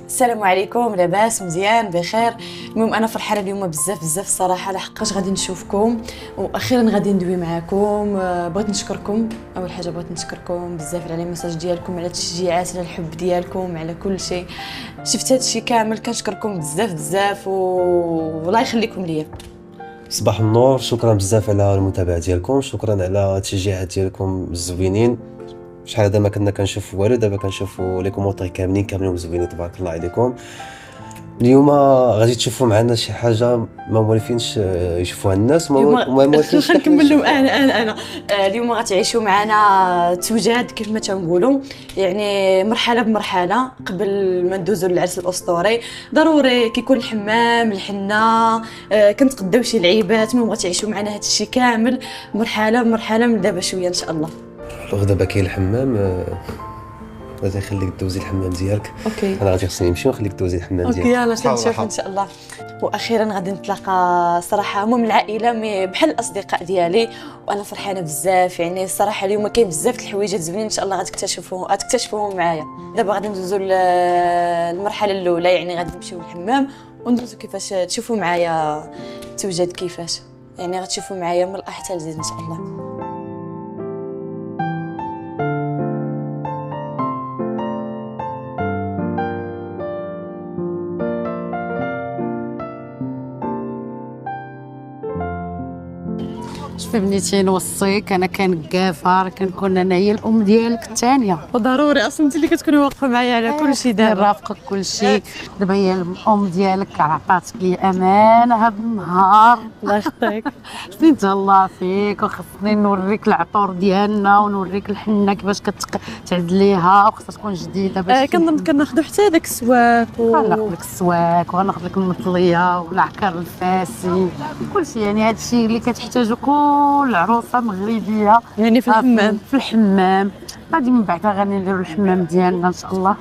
السلام عليكم، لاباس مزيان بخير. المهم انا فرحانه اليوم بزاف بزاف الصراحه، لحقاش غادي نشوفكم واخيرا غادي ندوي معكم. بغيت نشكركم، اول حاجه بغيت نشكركم بزاف على المساج ديالكم، على التشجيعات، على الحب ديالكم، على كل شيء. شفت هذا الشيء كامل، كنشكركم بزاف بزاف والله يخليكم ليا. صباح النور، شكرا بزاف على المتابعه ديالكم، شكرا على التشجيعات ديالكم الزوينين. شحال هذا ما كنا كنشوفوا والو، دابا كنشوفوا لي كومونتير كاملين زوينين، تبارك الله عليكم. اليوم غادي تشوفوا معنا شي حاجه ما موالفينش يشوفوها الناس، ما موالفينش نكمل لهم انا اليوم غتعيشوا معنا توجاد كيف ما تنقولوا، يعني مرحله بمرحله. قبل ما ندوزوا للعرس الاسطوري ضروري كيكون الحمام، الحنه، كنتقداو شي لعيبات. المهم غتعيشوا معنا هذا الشيء كامل مرحله بمرحله من دابا شويه ان شاء الله. دابا كاين الحمام، غادي نخليك دوزي الحمام ديالك. اوكي، انا غادي خصني نمشي ونخليك دوزي الحمام ديالك. اوكي يلا نشوف ان شاء الله. واخيرا غادي نتلاقى صراحه، مو من العائله مي بحال الاصدقاء ديالي، وانا فرحانه بزاف. يعني الصراحه اليوم كاين بزاف د الحوايج زوينين ان شاء الله غتكتشفوهم معايا. دابا غادي ندوزو للمرحله الاولى، يعني غادي نمشيو للحمام وندوزو كيفاش تشوفوا معايا توجد كيفاش، يعني غتشوفوا معايا من الاح حتى لزيد ان شاء الله. شوفي بنيتي نوصيك، انا كنقافه كنكون انا هي الام ديالك الثانيه، وضروري اصلا انت اللي كتكوني واقفه معايا على كل شيء. دابا نرافقك كل شيء. دابا هي الام ديالك عطاتك لي امانه هذا النهار. الله يخطيك. خصني نتهلا فيك، وخصني نوريك العطور ديالنا ونوريك الحنه كيفاش كتعدليها، وخصها تكون جديده باش كنظن كناخذوا حتى داك السواك غناخذ لك السواك، وغناخذ لك المطليه والعكر الفاسي، كل شيء. يعني هذا الشيء اللي كتحتاجو كل عروسه مغربيه، يعني في الحمام. في الحمام غادي من بعد غنديروا الحمام ديالنا ان شاء الله.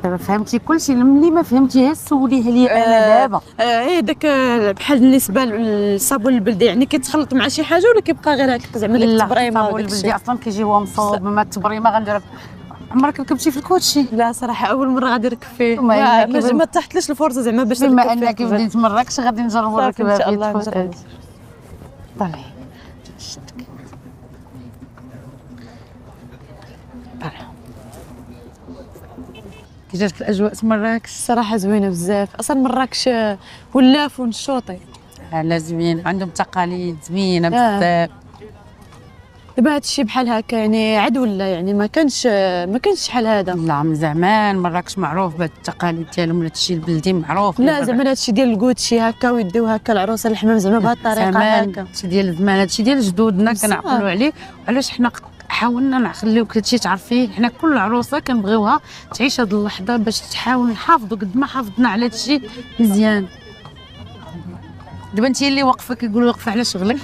دابا فهمتي كل شيء، ملي ما فهمتيها سوليه لي انا دابا. داك بحال بالنسبه للصابون البلدي، يعني كيتخلط مع شي حاجه ولا كيبقى غير هكا زعما داك التبريمه؟ الصابون البلدي اصلا كيجي هو مصوب، ما التبريمه غندير. عمرك ركبتي في الكوتشي؟ لا صراحه اول مره غادي نركب فيه، ما تحتليش الفرصه زعما باش نركب بما فيه. انك بديت مراكش غادي نجربوا نركبها ان شاء الله. فيه. طلعي كي جاتك الاجواء مراكش؟ صراحه زوينه بزاف، اصلا مراكش ولاف ونشوطي. لا زوين، عندهم تقاليد زوينه بزاف. دابا هادشي بحال هكا يعني عاد ولا، يعني ما كانش شحال هذا. لا من زمان مراكش معروف بهاد التقاليد ديالهم، هادشي البلدي معروف. لا زعما هادشي ديال الكوتشي هكا ويديو هكا العروسه الحمام زعما بهاد الطريقه هكا. هادشي ديال زمان، هادشي ديال جدودنا كنعقلوا عليه. علاش حنا حاولنا نخليوك هادشي تعرفيه؟ حنا كل عروسه كنبغيوها تعيش هاد اللحظه باش تحاول نحافظوا قد ما حافظنا على هادشي مزيان. دابا انت اللي واقفه كيقولوا واقفه على شغلك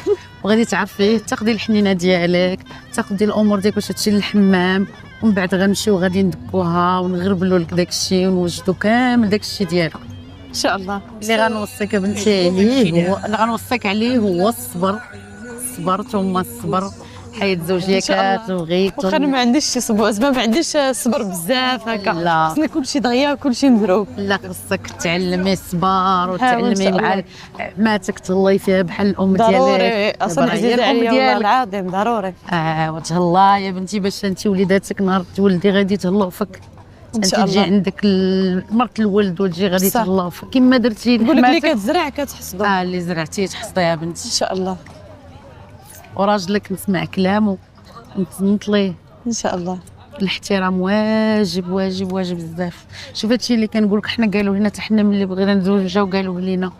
وغادي تعرفيه، تاخدي الحنينه ديالك، تاخدي الامور ديالك باش تمشي للحمام، ومن بعد غنمشيو غادي ندكوها ونغربلوا لك داكشي ونوجدوا كامل داكشي ديالك ان شاء الله. اللي غنوصيك بنتي عليه هو اللي غنوصيك عليه هو الصبر. الصبر ثم الصبر، حياه زوجيه كتبغيك. واخا انا ما عنديش شي صبر، زعما ما عنديش صبر بزاف هكا. لا خصني كلشي دغيا وكلشي مضروب. لا خصك تعلمي الصبر وتعلمي مع ماتك تهلاي فيها بحال الام ديالك. ضروري اصلا عزيزه عليا والله العظيم ضروري. وتهلا يا بنتي باش انت وليداتك نهار تولدي غادي تهلاو فيك ان شاء الله. تجي عندك مرت الولد وتجي غادي تهلاو فيك كما درتي نقول لك اللي كتزرع كتحصدو. اللي زرعتيه تحصديها بنتي ان شاء الله. وراجلك نسمع كلامه ونتنطليه ان شاء الله. الاحترام واجب واجب واجب بزاف. شوف هادشي اللي كنقول لك، حنا قالوا لنا حتى حنا ملي بغينا نتزوجوا قالوا لنا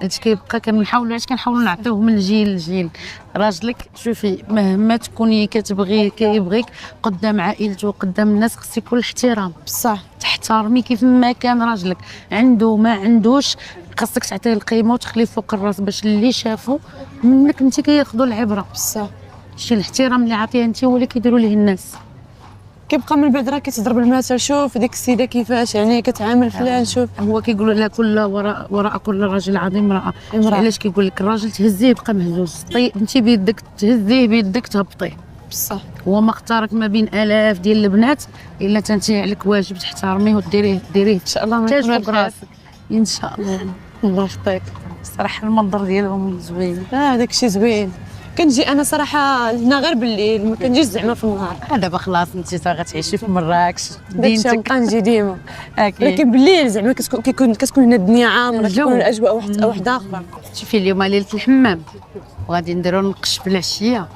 هادشي كيبقى كنحاولوا نعطيوه من جيل لجيل. راجلك شوفي مهما تكوني كتبغي كيبغيك قدام عائلته وقدام الناس خص يكون الاحترام. بصح تحترمي كيف ما كان راجلك، عنده ما عندوش خاصك تعطيه القيمه وتخليه فوق الراس باش اللي شافوا منك انت كياخذوا العبره. بصح شي الاحترام اللي عطيه انت هو اللي كيديروا ليه الناس. كيبقى من بعد راه كتضرب المثل، شوف ديك السيده كيفاش يعني كتعامل فلان. شوف هو كيقولوا لا كل وراء كل راجل عظيم امراه. علاش كيقول لك الراجل تهزيه يبقى مهزوز، انت بيدك تهزيه بيدك تهبطيه. بصح هو ما اختارك ما بين الاف ديال البنات الا انت عليك واجب تحترميه وديريه ان شاء الله ما حتى يكون فوق راسك ان شاء الله. الله يخطيك. الصراحه المنظر ديالهم زوين. داك الشيء زوين. كنجي انا صراحه هنا غير بالليل، ما كنجيش زعما في النهار. دابا خلاص انت غتعيشي في مراكش داكشي دينتك. نبقى نجي ديما، اكيد. لكن بالليل زعما كتكون هنا الدنيا عامره، الجو. كتكون الاجواء واحده اخرى. شوفي اليوم ليله الحمام وغادي نديرو نقش في العشيه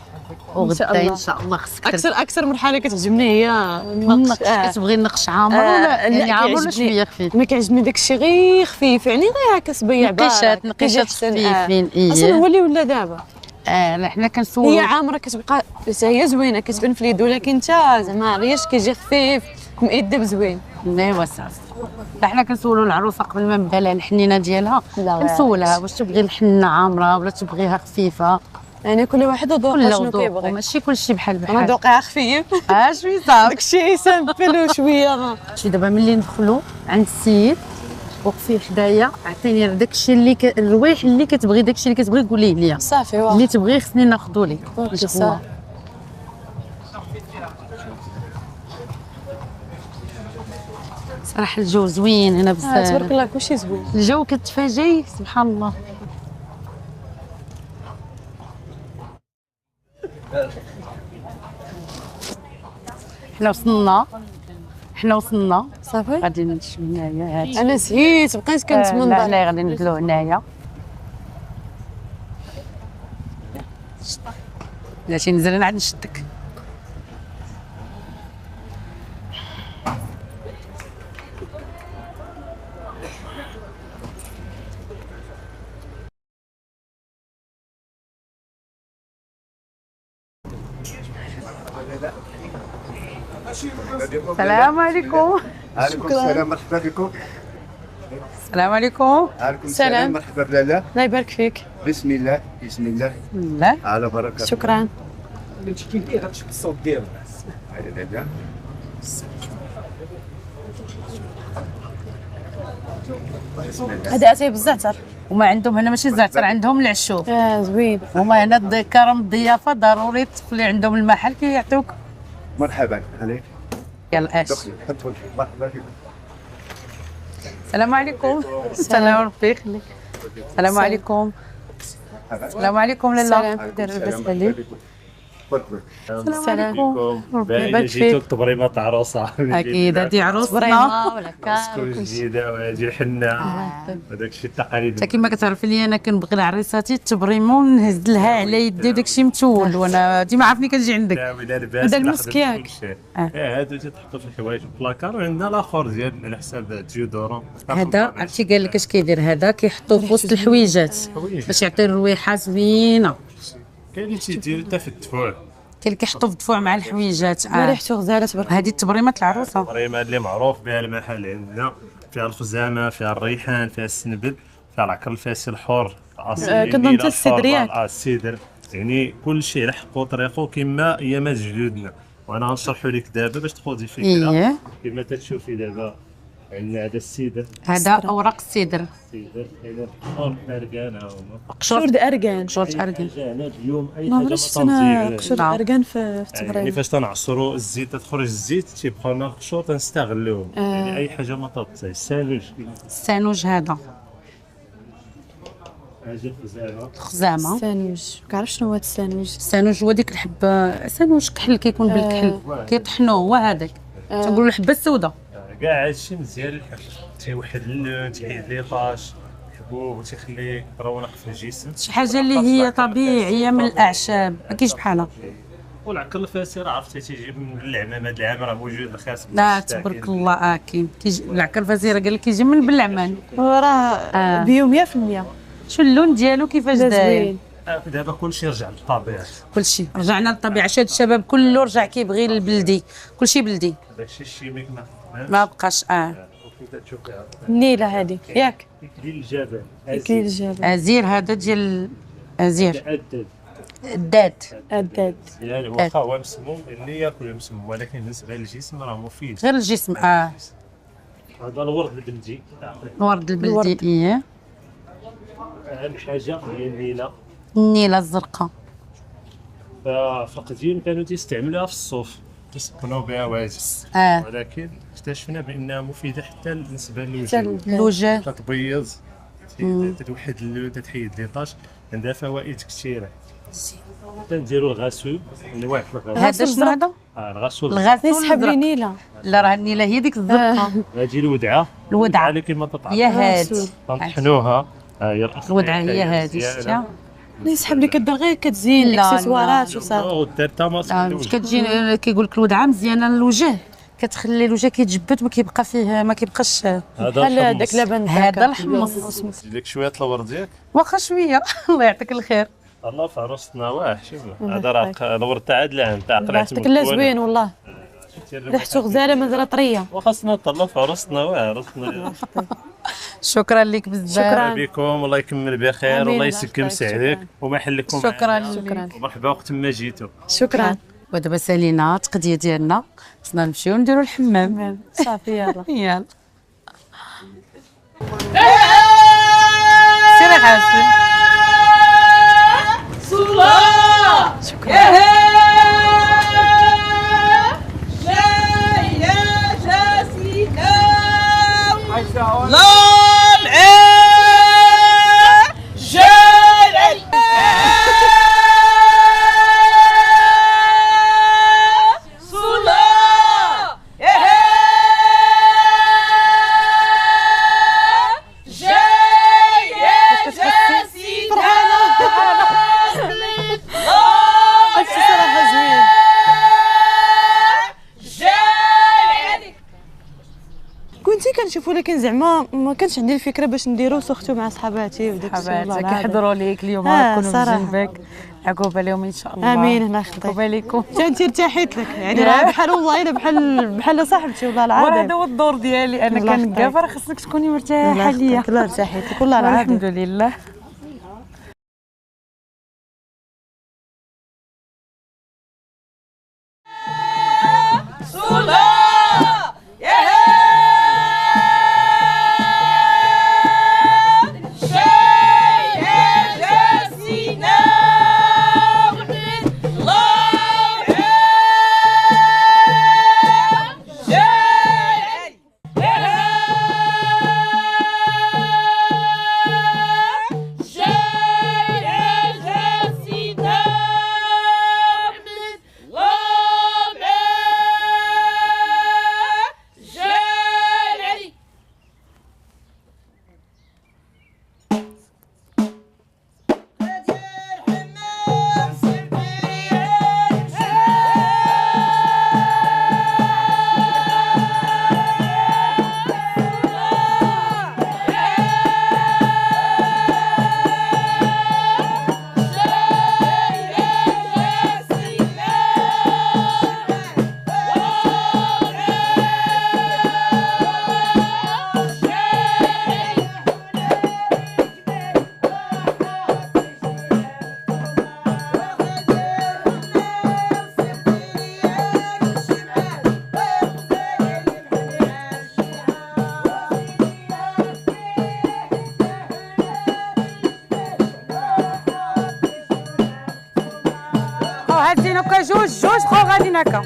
وغدا الله. ان شاء الله خصك اكثر مرحله كتعجبني هي النقش. كتبغي النقش عامر ولا يعني عامر ولا كيعجبني. شويه خفيف؟ ما كيعجبني داك الشيء غير خفيف، يعني غير هكا صبيع نقيشات بارك، كيجي نقيشات أحسن. خفيفين. اصلا هو اللي ولا دابا لا حنا كنسولو هي عامره كتبقى هي زوينه كتبان في اليد، ولكن انت زعما ريش كيجي خفيف مؤدب زوين. ايوا صافي. حنا كنسولو العروسه قبل ما نبدا لها الحنينه ديالها، لا كنسولها واش تبغي الحنه عامره ولا تبغيها خفيفه. يعني كل واحد وذوقه كل شنو ذوق كيبغي. ماشي كلشي بحال انا بحال. ذوقي خفيف شوي صافي. داكشي سامبل وشويه. شي دابا ملي ندخلوا عند السيد وقفي حدايا عطيني داكشي اللي الروايح اللي كتبغي، داكشي اللي كتبغي قوليه ليا. صافي اللي تبغي خصني ناخذو لك. صافي. صراحه الجو زوين هنا بزاف. تبارك الله كلشي زوين. الجو كتفاجئي سبحان الله. حنا وصلنا صافي غادي نمشيو هنايا. هادشي انا سهيت بقيت كنتمنى. لا غادي ندلو هنايا. بلاتي نزل انا عاد نشدك. السلام عليكم. عليكم السلام، مرحبا بكم. السلام عليكم. عليكم سلام. السلام، مرحبا بلاله. الله يبارك فيك. بسم الله بسم الله لا على بركه. شكرا. هذا لاله. هذا اتاي بالزعتر. هما عندهم هنا ماشي الزعتر، عندهم العشوب. زوين. هما هنا كرم الضيافه ضروري تدخلي عندهم المحل كيعطيوك. مرحبا عليك. يلا اش. دخلي تفضل. مرحبا بكم. السلام عليكم. السلام ربي يخليك. السلام عليكم. السلام عليكم لاله. دير لاباس عليك. تفضل. السلام عليكم. ربي باين يبارك جيتو فيك. تبريمات عروسه. اكيد هذه عروسنا. بريمه ولا تكون جديده وهذه الحنه وداك الشيء التقاليدي. انت كما كتعرفي لي انا كنبغي العريساتي التبريمه ونهز لها على يدي وداك الشيء متول، وانا ديما عرفني كنجي عندك. لا ولا لاباس. هذا المسك ياك. هادو تيتحطوا في الحوايج في البلاكار، وعندنا الاخر ديال على حساب ديودورون. هذا عرفتي قال لك اش كيدير هذا كيحطوه في وسط الحويجات باش يعطي الرويحه زوينه. كاين اللي تيدير حتى في الدفوع. كاين اللي كيحطوه في الدفوع مع الحويجات. ريحته غزاله تبارك. هذه التبريمات العروسه. التبريمه اللي معروف بها المحل عندنا، فيها الخزامه، فيها الريحان، فيها السنبل، فيها العكر الفاسي الحر الاصلي. كنظن حتى السدر ياك. السدر، يعني كل شيء على حقه طريقه كما ايامات جدودنا، وانا غنشرحوا لك دابا باش تاخذي فكره. ايه كما تشوفي دابا عندنا هذا السدر. هذا اوراق السدر. السدر هذا قشور اركان ها هما. قشور د اركان. قشور اركان. حاجه هنا اليوم اي ما حاجه عمرني شفت انا قشور نعم. اركان في يعني التبريد. فاش تنعصروا الزيت تخرج الزيت تيبقاو لنا القشور تنستغلوهم. يعني اي حاجه ما تطيش السالوج السانوج هذا حاجه خزانه. الخزامه. السانوج كنعرف شنو هو هذا السانوج. السانوج هو ديك الحبه سانوج كحل كيكون بالكحل كيطحنوه هو هذاك تنقولوا الحبه السوداء. كاع هادشي مزيان للحفل، تيوحد اللون، تيحيد لي طاش، حبوب وتيخليه رونق في الجسم. شي حاجه اللي هي طبيعيه من الاعشاب ما كاينش بحالها. والعكر الفاسي راه عرفتي تيجي من العمام، هذا العام راه موجود رخاص. لا تبارك الله. كاين كيجي العكر الفازيره قال لك كيجي من بلعمان. راه بيو 100%. شو اللون ديالو كيفاش داير؟ زوين. دابا كلشي رجع للطبيعه. كلشي رجعنا للطبيعه. شاد الشباب كله رجع كيبغي البلدي، كلشي بلدي داكشي الشيميك ما بقاش. وكنت تشوفيها النيله هذه ياك. ديال الجبل. اكليل الجبل. ازير هذا ديال ازير الدد الداد. الداد. يعني واخا هو مسموم اللي ياكل مسموم، ولكن بالنسبه للجسم راه مفيد. غير الجسم. هذا الورد البلدي. الورد البلدي. ايه اهم حاجه هي النيله. النيله الزرقاء. ففي القديم كانوا تيستعملوها في الصوف، تيسكنوا بها واجس، ولكن اكتشفنا بانها مفيده حتى بالنسبه للوجه. الوجه تتبيض، تتوحد اللون، تتحيد لي طاش، عندها فوائد كثيره. تنديروا الغسول، انواع في الغسول. هذا شنو هذا؟ الغسول الغسول يسحب لي الأزرق. نيله. لا راه النيله هي ديك الزرقاء. هذه الودعه، الودعه اللي كما تطعم هي هاد تنطحنوها. هي الأصل الودعه هي ديالها هادي مزيانة. شفتيها. يسحب لي كدير غير كتزين لا، الاكسسوارات وصافي. ودار تا ماسك لا مش كتجي كيقول لك الودعه مزيانه للوجه، كتخلي الوجه كيتجبد، ما كيبقى فيه ما كيبقاش بحال هذاك لبن هذا الحمص. ديك شويه الورد ديالك. واخا شويه الله يعطيك الخير. الله في عروستنا واه شوف هذا راه الورد تاع هاد العام تاع قلعت يعطيك الله زوين والله، ريحته غزاله مازال طريه. وخاصنا نطلعوا في عروستنا واه عروستنا. شكرا لك بزاف. شكراً. بكم، الله يكمل بخير، آمين. والله يسكم سعدك وما يحلكم. شكرا شكرا لك. ومرحبا وقت ما جيتوا. شكرا. ودابا سالينا التقضيه ديالنا، خصنا نمشيو نديرو الحمام. صافي يلا. يلا سيري حاسن. هادشي صراحه زوين. كنتي كنشوف، ولكن زعما ما كانش عندي الفكره باش نديرو سورتو مع صحاباتي وداك الشيء. حبايبي كيحضروا ليك اليوم كونوا بجنبك، عقوبه لهم ان شاء الله. امين الله يخليك. عقوبه لكم. انت ارتحيت لك يعني، راه بحال والله الا بحال صاحبتي والله وهذا العظيم. هو الدور ديالي انا الله كنقافه، راه خصك تكوني مرتاحه ليا. الله ارتحيت لك والله العظيم. الحمد لله. هازين هكا جوج بقاو غاديين هكا.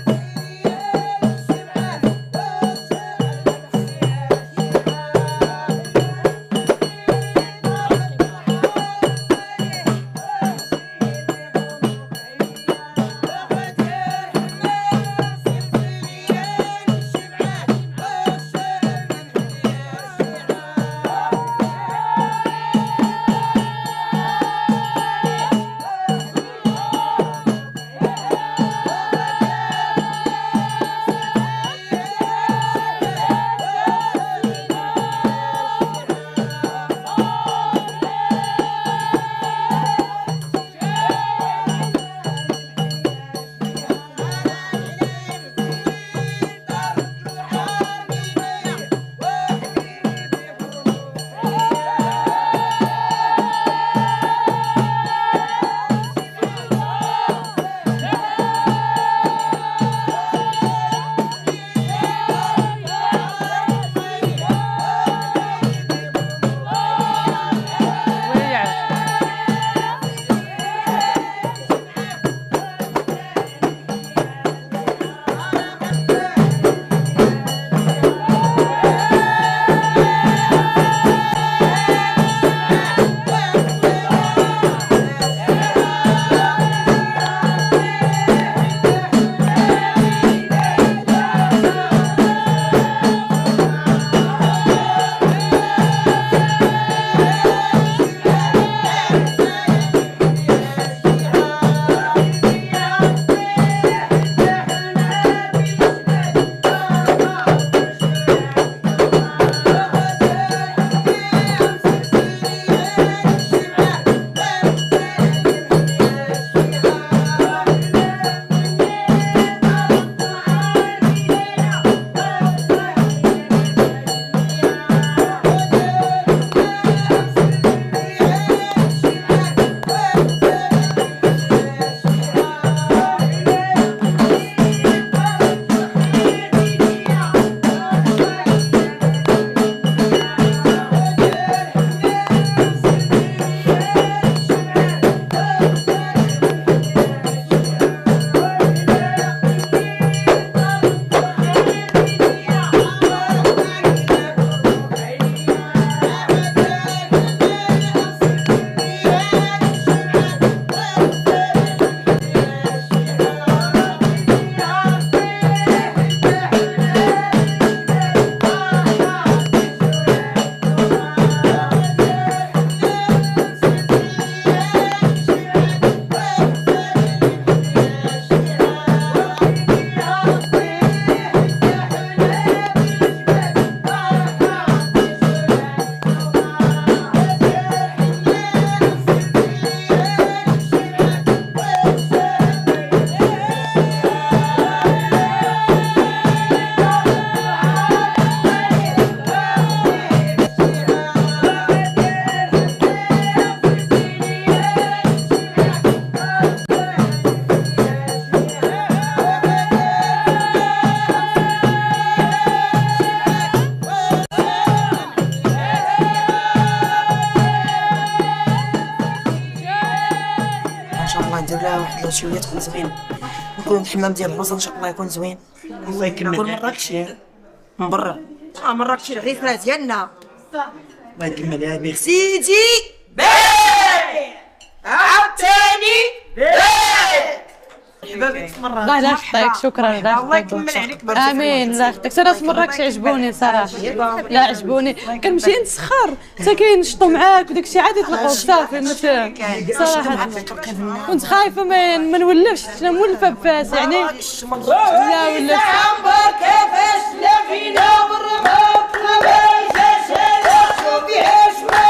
شويه تكون زوين، نكون الحمام ديال البوصه ان شاء الله يكون زوين. الله يكمل. نكون مراكش من برا. مراكش العريسه ديالنا. الله يكمل يا بي سيدي. عاوتاني الله يحفظك، شكرا. الله يكمل عليك برك. امين. الله يحفظك. انا مراكش عجبوني صراحه، لا عجبوني. كنمشي نتسخر حتى كينشطوا معاك وداك الشيء عاد يطلقوا صافي. صراحه كنت خايفه ما نولفش، انا مولفه بفاس يعني. لا ولا كيفاش لا فينا والرباط ما جاش شوفي عشمه.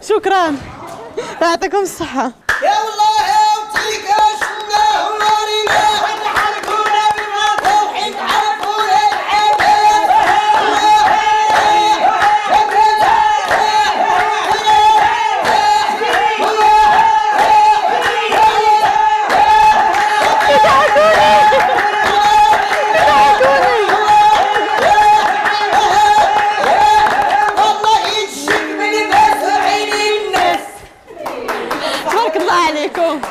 شكرا، يعطيكم الصحة. يا والله يعطيك شنا ورينا حنحرقونا بالغاثة وحين تعرفونا الحباب. والله يتشك من الناس وعين الناس. تبارك الله عليكم.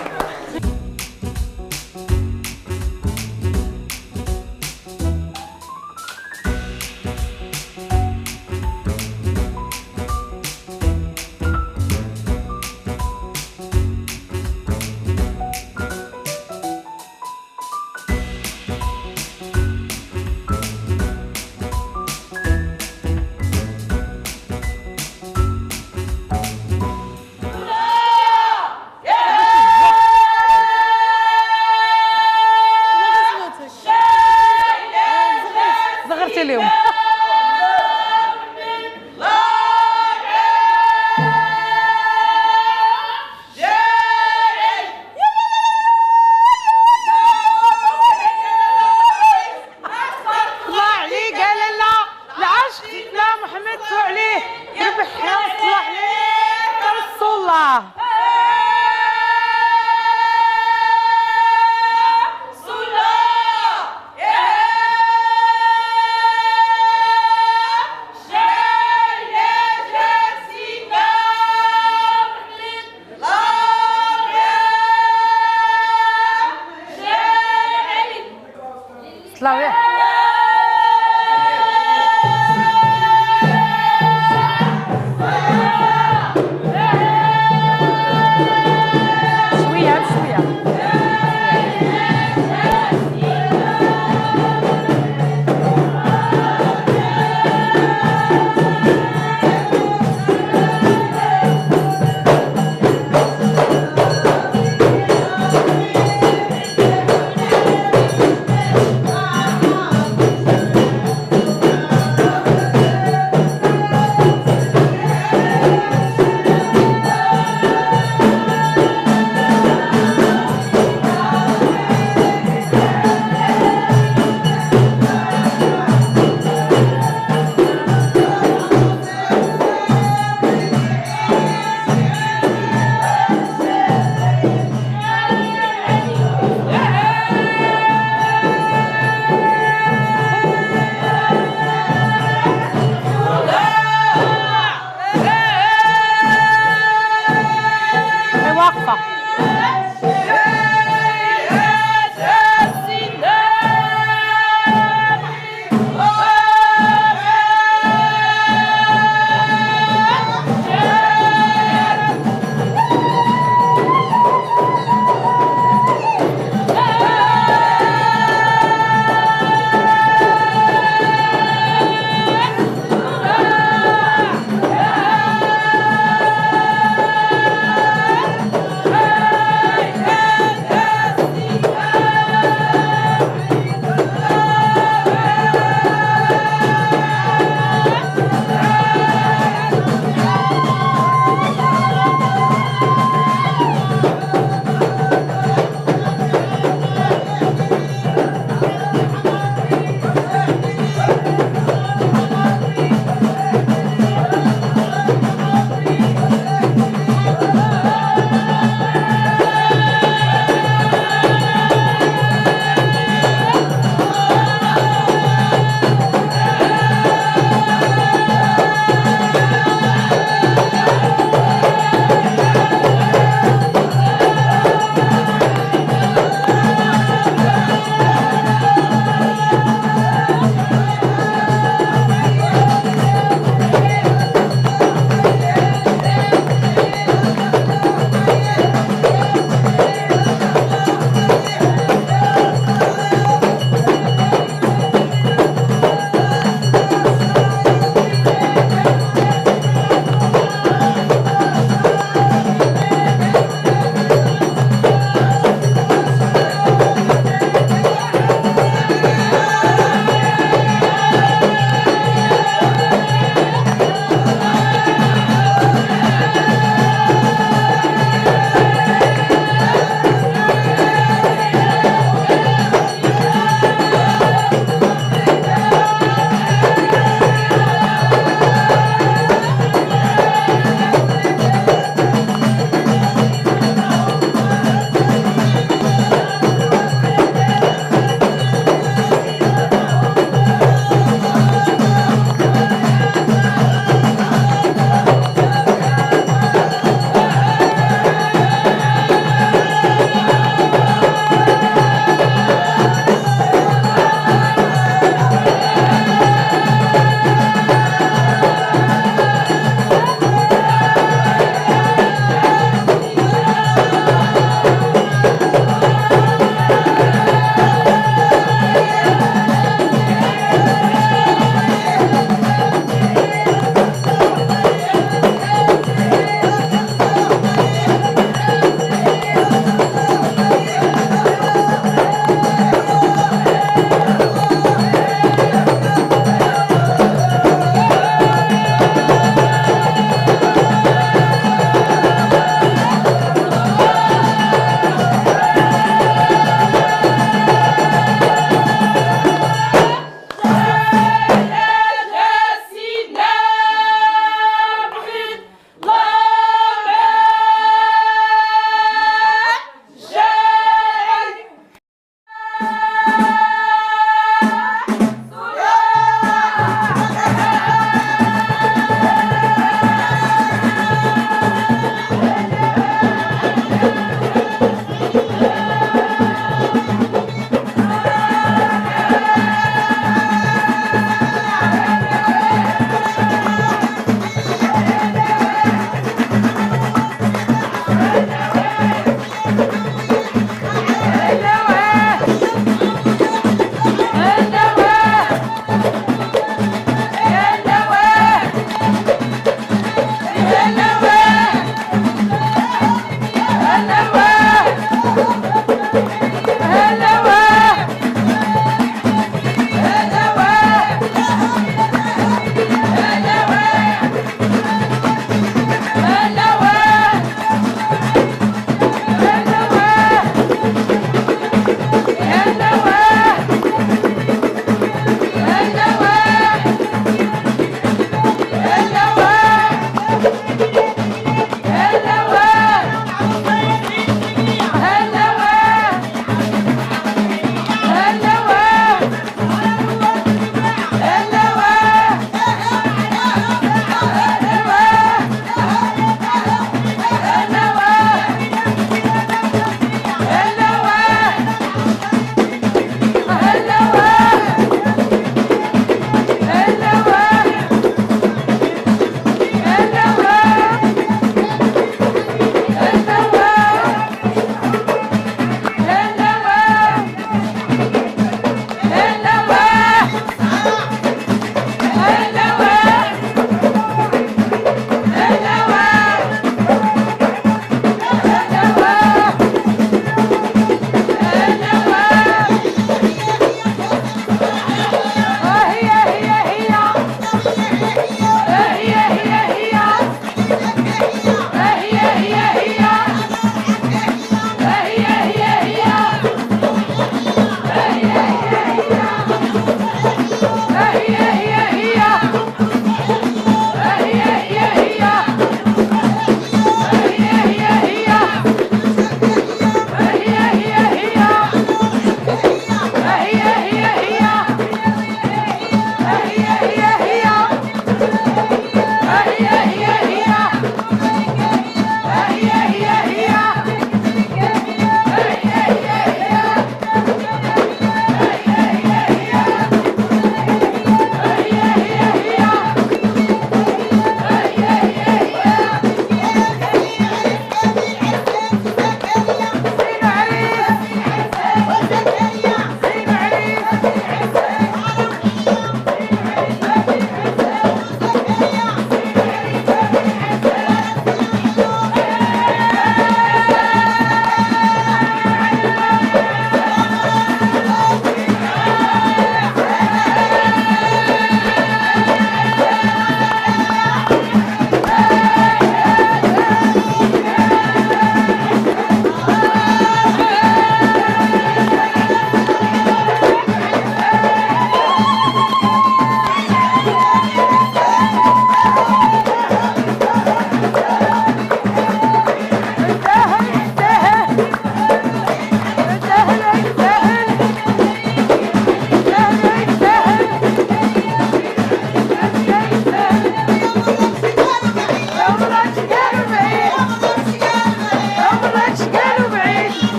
صغرتي اليوم. الله عليه قال لا العشق لا محمد صلى عليه ربح وصلح عليه رسول الله. صلاوي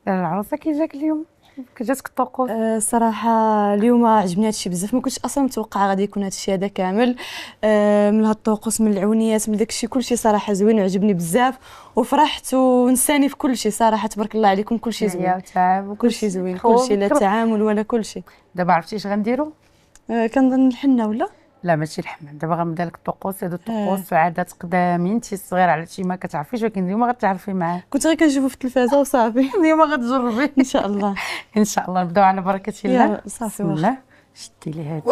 العروسه كي جاك اليوم كي جاتك الطقوس؟ صراحة اليوم عجبني هادشي بزاف، ما كنتش اصلا متوقعة غادي يكون هادشي هذا كامل. من هاد الطقوس، من العونيات، من داكشي كلشي صراحة زوين وعجبني بزاف، وفرحت ونساني في كلشي صراحة. تبارك الله عليكم، كلشي زوين، وتعب كلشي زوين، كلشي لا تعامل ولا كلشي. دابا عرفتي اش غنديروا؟ كنظن الحنة ولا لا ماشي الحمام، دابا غنبدا لك الطقوس. هادو الطقوس عادات قدامين، انت صغير على شي ما كتعرفيش، ولكن اليوم غتعرفي معاه. كنت غير كنشوفو في التلفازة وصافي. اليوم غتجربي ان شاء الله. ان شاء الله. نبداو على بركه الله. يلا صافي بسم واخا. الله. شدي لي هادي.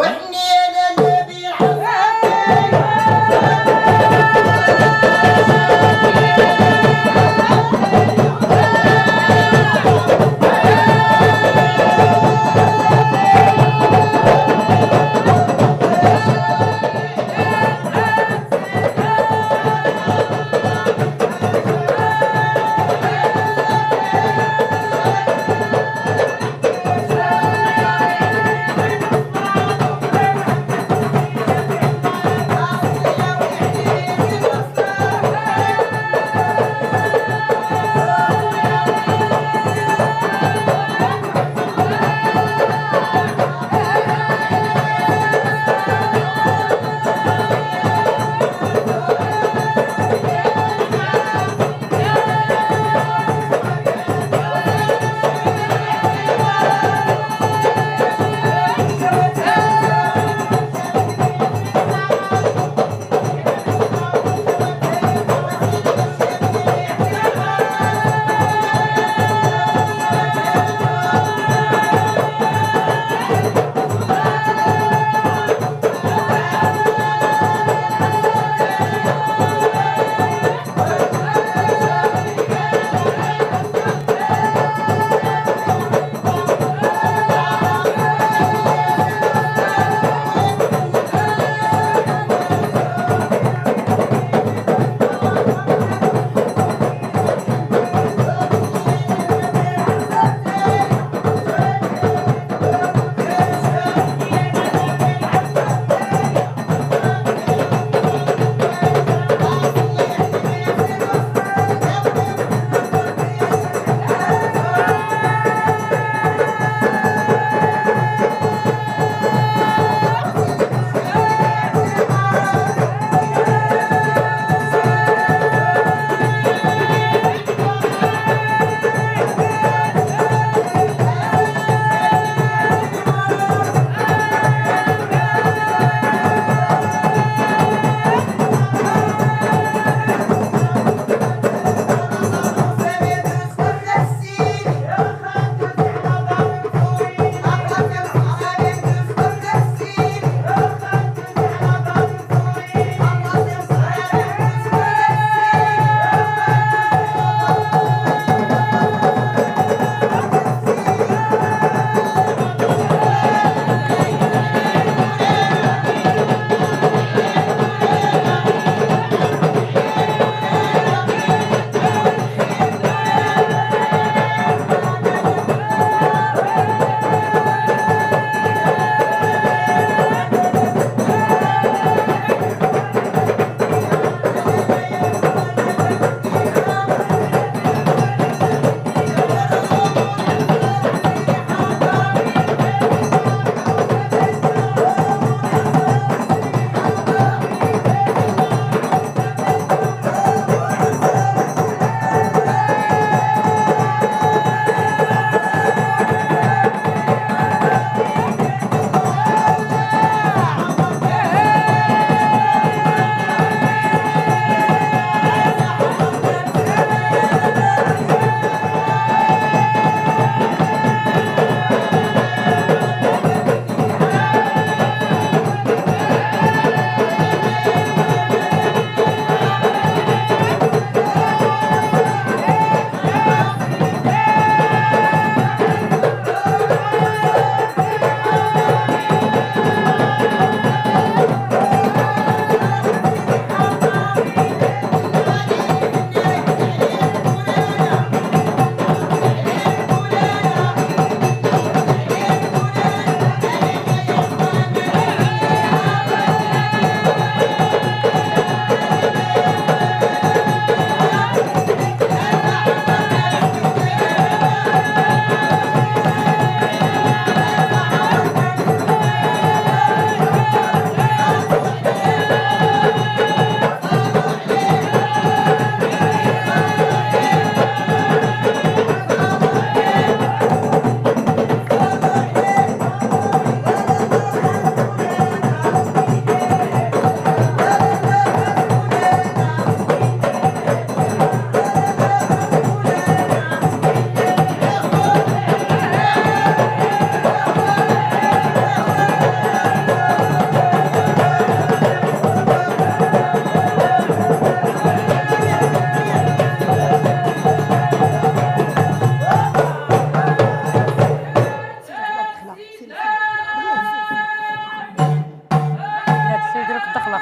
الدخله.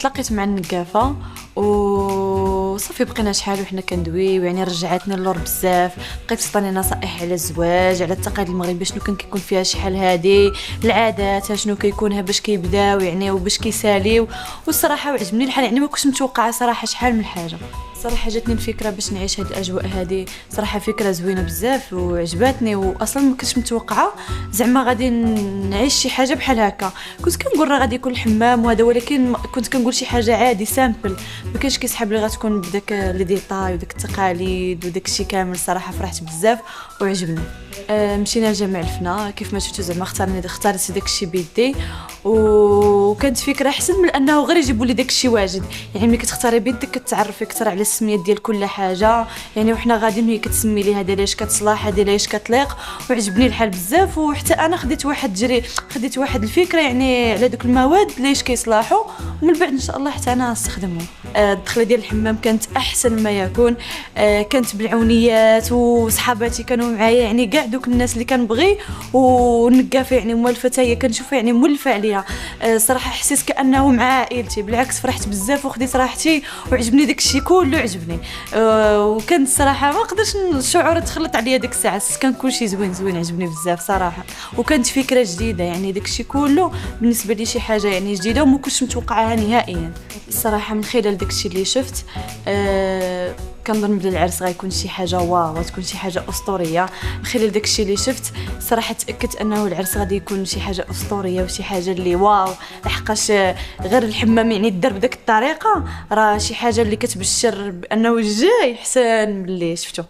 تلاقيت مع النقافه وصافي بقينا شحال وحنا كندويو، يعني رجعتني اللور بزاف. بقيت تعطيني نصائح على الزواج، على التقاليد المغربيه شنو كان كيكون فيها شحال هادي، العادات شنو كيكونها باش كيبداو يعني وباش كيساليو. والصراحه عجبني الحال، يعني ما كنتش متوقعه صراحه شحال من حاجه. صراحه جاتني الفكره باش نعيش هاد الاجواء هادي، صراحه فكره زوينه بزاف وعجباتني، واصلا ما كنتش متوقعه زعما غادي نعيش شي حاجه بحال هكا. كنت كنقول راه غادي يكون الحمام وهذا، ولكن كنت كنقول شي حاجه عادي سامبل، ما كانش كيسحب لي غتكون بداك لي ديتاي وداك التقاليد وداك الشيء كامل. صراحه فرحت بزاف وعجبني. مشينا لجامع الفنا كيف ما شفتوا، زعما اختاريت داك الشيء بيدي، وكانت فكره احسن من انه غير يجيبوا لي داك الشيء واجد. يعني ملي كتختاري بيدك كتعرفي اكثر على السميات ديال كل حاجه، يعني وحنا غاديين هي كتسمي لي هذا ليش كتصلاح هذا ليش كتليق. وعجبني الحال بزاف، وحتى انا خديت واحد الفكره يعني على دوك المواد ليش كيصلاحوا، ومن بعد ان شاء الله حتى انا نستخدمهم. الدخله ديال الحمام كانت احسن ما يكون، كانت بالعونيات وصحاباتي كانوا معايا، يعني كاع دوك الناس اللي كنبغي، والنقافه يعني موالفه هي كنشوفها يعني مولفه عليا. صراحه حسيت كانه مع عائلتي، بالعكس فرحت بزاف وخديت راحتي وعجبني داك الشيء كله عجبني. وكانت صراحه ما نقدرش الشعور تخلط عليا ديك الساعه، كان كلشي زوين عجبني بزاف صراحه. وكانت فكره جديده، يعني داك الشيء كله بالنسبه لي شي حاجه يعني جديده وما كنتش متوقعاها نهائيا. الصراحه من خلال داك الشيء اللي شفت كنظن بلي العرس غيكون شي حاجه واو، غتكون شي حاجه اسطوريه. من خلال داك الشيء اللي شفت صراحه تاكدت انه العرس غادي يكون شي حاجه اسطوريه وشي حاجه اللي واو، لحقاش غير الحمام يعني يدار بداك الطريقه راه شي حاجه اللي كتبشر بانه الجاي حسن من اللي شفتو.